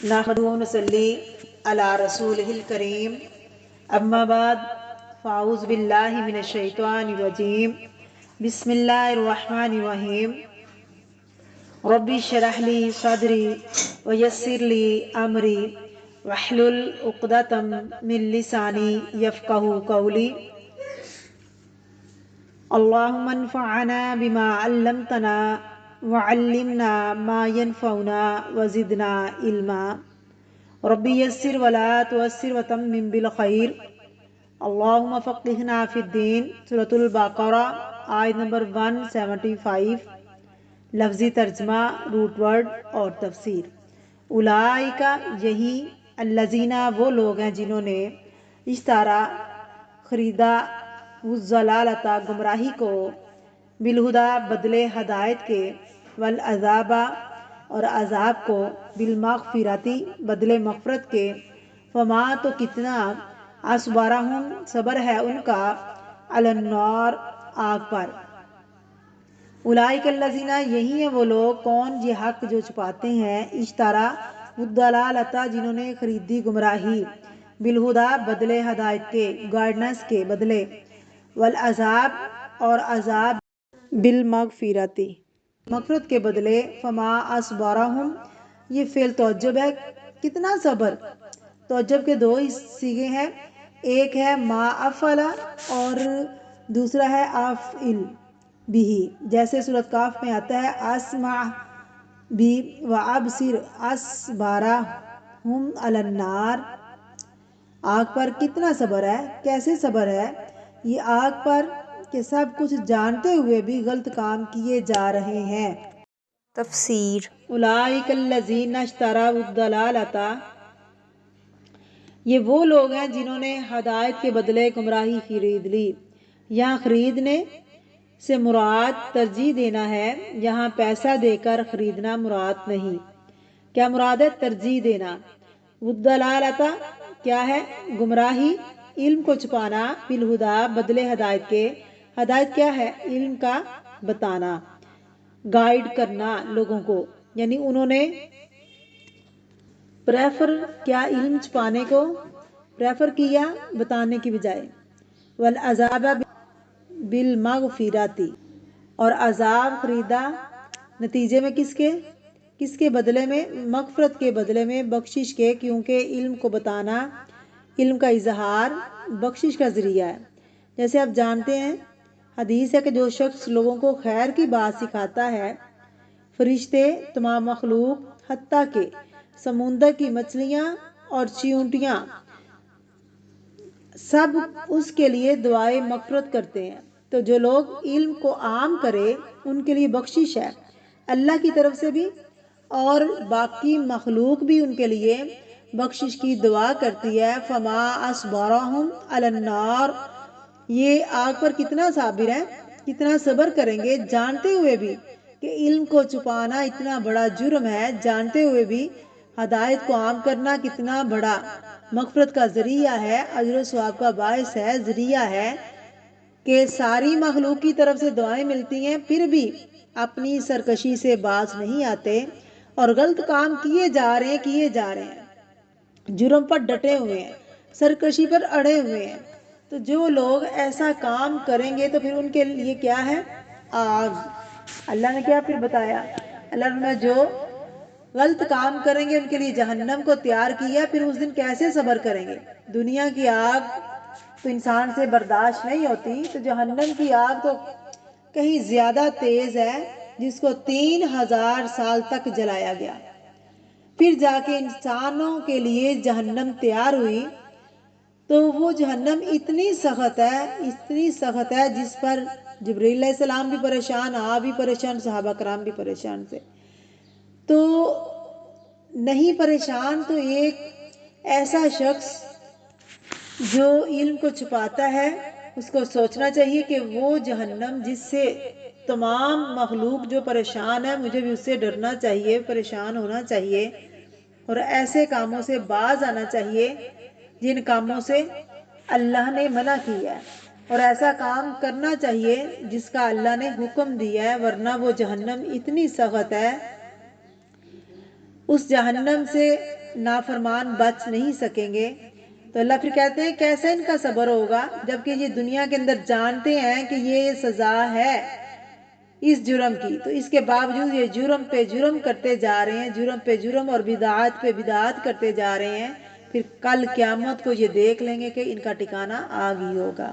نحمدہ و نصلی علی رسولہ الکریم اما بعد فاعوذ باللہ من الشیطان الرجیم بسم اللہ الرحمن الرحیم رب اشرح لی صدری ویسر لی امری واحلل عقدۃ من لسانی یفقہوا قولی اللہم انفعنا بما علمتنا وعلمنا ما ينفعنا وزدنا علما ربی یسر ولا تعسر وتمم بالخیر اللہم فقہنا فی الدین۔ سورۃ البقرہ آیت نمبر 175۔ لفظی ترجمہ، روٹ ورڈ اور تفسیر۔ اولئک یہی، الذین وہ لوگ ہیں جنہوں نے اشترا خریدا، الضلالۃ گمراہی کو، بالہدیٰ بدلے ہدایت کے، والعذاب اور عذاب کو، بالمغفرۃ بدلے مغفرت کے، فما تو کتنا، اصبرہم صبر ہے ان کا، علی النار آگ پر۔ اولئک الذین یہی ہیں وہ لوگ، کون؟ یہ حق جو چھپاتے ہیں، اشترا الضلالۃ جنہوں نے خریدی گمراہی، بالہدیٰ بدلے ہدایت کے، گائیڈنس کے بدلے، والعذاب اور عذاب، بالمغفرۃ مغفرت کے بدلے، فما اصبرہم یہ فعل توجب ہے، کتنا صبر۔ توجب کے دو صیغے ہیں، ایک ہے ما افعل اور دوسرا ہے افعل بھی، جیسے سورۃ کاف میں آتا ہے اسمع بھی وابصر اصبرہم علی النار، آگ پر کتنا صبر ہے، کیسے صبر ہے، یہ آگ پر کہ سب کچھ جانتے ہوئے بھی غلط کام کیے جا رہے ہیں۔ تفسیر۔ اولئک الذین اشتروا الضلالۃ یہ وہ لوگ ہیں جنہوں نے ہدایت کے بدلے گمراہی خرید لی۔ یہاں خریدنے سے مراد ترجیح دینا ہے، یہاں پیسہ دے کر خریدنا مراد نہیں۔ کیا مراد ہے؟ ترجیح دینا۔ الضلالۃ کیا ہے؟ گمراہی، علم کو چھپانا، بالہدیٰ بدلے ہدایت کے، ہدایت کیا ہے؟ علم کا بتانا، گائیڈ کرنا لوگوں کو، یعنی انہوں نے پریفر کیا، علم چھپانے کو پریفر کیا بتانے کی بجائے۔ والعذاب بالمغفرۃ اور عذاب خریدا نتیجے میں کس کے بدلے میں؟ مغفرت کے بدلے میں، بخشش کے، کیونکہ علم کو بتانا، علم کا اظہار بخشش کا ذریعہ ہے۔ جیسے آپ جانتے ہیں، حدیث ہے کہ جو شخص لوگوں کو خیر کی بات سکھاتا ہے، فرشتے، تمام مخلوق، حتیٰ کہ سمندر کی مچھلیاں اور چیونٹیاں، سب اس کے لیے دعائے مغفرت کرتے ہیں۔ تو جو لوگ علم کو عام کرے ان کے لیے بخشش ہے اللہ کی طرف سے بھی، اور باقی مخلوق بھی ان کے لیے بخشش کی دعا کرتی ہے۔ فما اصبرہم علی النار یہ آگ پر کتنا صابر ہے، کتنا صبر کریں گے، جانتے ہوئے بھی کہ علم کو چھپانا اتنا بڑا جرم ہے، جانتے ہوئے بھی ہدایت کو عام کرنا کتنا بڑا مغفرت کا ذریعہ ہے، اجر و ثواب کا باعث ہے، ذریعہ ہے کہ ساری مخلوق کی طرف سے دعائیں ملتی ہیں، پھر بھی اپنی سرکشی سے باز نہیں آتے اور غلط کام کیے جا رہے ہیں، جرم پر ڈٹے ہوئے ہیں، سرکشی پر اڑے ہوئے ہیں۔ تو جو لوگ ایسا کام کریں گے تو پھر ان کے لیے کیا ہے؟ آگ۔ اللہ نے کیا پھر بتایا؟ اللہ نے جو غلط کام کریں گے ان کے لیے جہنم کو تیار کیا، پھر اس دن کیسے صبر کریں گے؟ دنیا کی آگ تو انسان سے برداشت نہیں ہوتی، تو جہنم کی آگ تو کہیں زیادہ تیز ہے، جس کو 3000 سال تک جلایا گیا، پھر جا کے انسانوں کے لیے جہنم تیار ہوئی۔ تو وہ جہنم اتنی سخت ہے جس پر جبرائیل علیہ السلام بھی پریشان، آپ بھی پریشان، صحابہ کرام بھی پریشان تھے۔ تو نہیں پریشان تو ایک ایسا شخص جو علم کو چھپاتا ہے، اس کو سوچنا چاہیے کہ وہ جہنم جس سے تمام مخلوق جو پریشان ہے، مجھے بھی اس سے ڈرنا چاہیے، پریشان ہونا چاہیے، اور ایسے کاموں سے باز آنا چاہیے جن کاموں سے اللہ نے منع کیا ہے، اور ایسا کام کرنا چاہیے جس کا اللہ نے حکم دیا ہے، ورنہ وہ جہنم اتنی سخت ہے، اس جہنم سے نافرمان بچ نہیں سکیں گے۔ تو اللہ پھر کہتے ہیں کیسا ان کا صبر ہوگا جبکہ یہ دنیا کے اندر جانتے ہیں کہ یہ سزا ہے اس جرم کی، تو اس کے باوجود یہ جرم پہ جرم کرتے جا رہے ہیں، جرم پہ جرم اور بدعات پہ بدعات کرتے جا رہے ہیں۔ پھر کل قیامت کو یہ دیکھ لیں گے کہ ان کا ٹھکانہ آگ ہی ہوگا۔